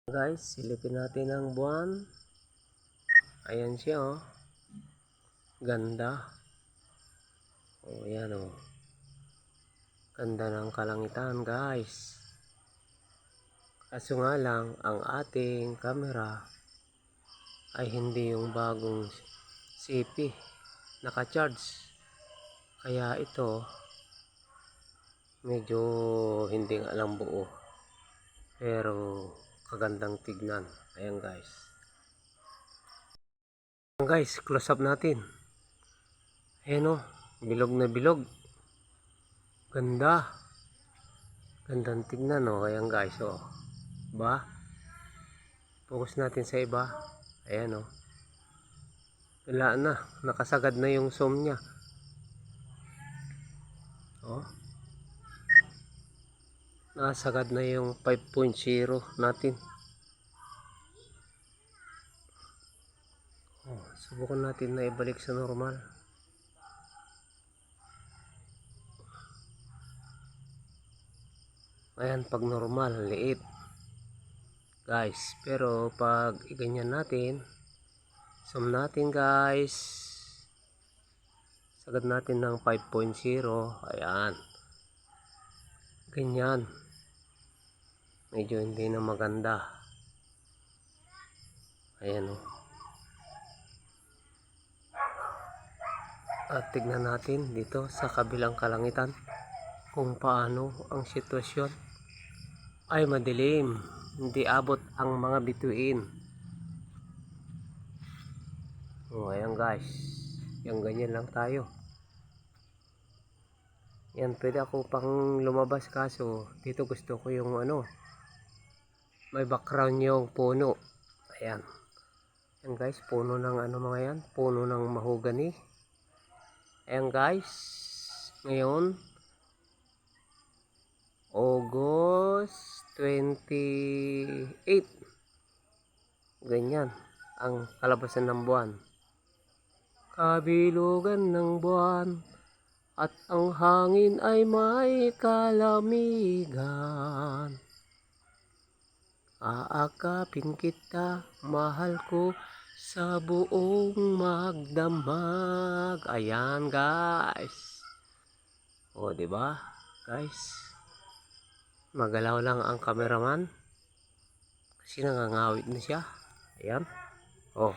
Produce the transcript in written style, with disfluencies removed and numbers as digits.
Guys, silipin natin ang buwan. Ayan siya, oh. Ganda. Oh, ayan, oh. Ganda ng kalangitan, guys. Kaso nga lang, ang ating camera ay hindi yung bagong CP. Naka-charge. Kaya ito, medyo hindi nga lang buo. Pero, kagandang tignan. Ayan, guys. Guys, close up natin. Ayan, oh. Bilog na bilog. Ganda. Gandang tignan, oh. Ayan, guys, oh. Ba? Focus natin sa iba. Ayan, oh. Wala na. Nakasagad na yung zoom niya. Oh. Nakasagad na yung 5.0 natin. Oh, subukan natin na ibalik sa normal. Ayan, pag normal, liit. Guys, pero pag iganyan natin, zoom natin, guys. Sagad natin ng 5.0. Ayan. Ganyan. Medyo hindi na maganda. Ayan, oh. At tignan natin dito sa kabilang kalangitan kung paano ang sitwasyon. Ay, madilim. Hindi abot ang mga bituin. Oh, ayan, guys. Yung ganyan lang tayo. Yan, pwede ako pang lumabas kaso dito gusto ko yung may background yung puno. Ayan. Ayan, guys, puno ng mga yan. Puno ng mahogany. Ayan, guys. Ngayon, August 28. Ganyan ang kalabasan ng buwan. Kabilugan ng buwan at ang hangin ay may kalamigan. Aakapin kita, mahal ko, sa buong magdamag. Ayan, guys. O, di ba? Guys, magalaw lang ang cameraman kasi nangangawit na siya. Ayan. Oh.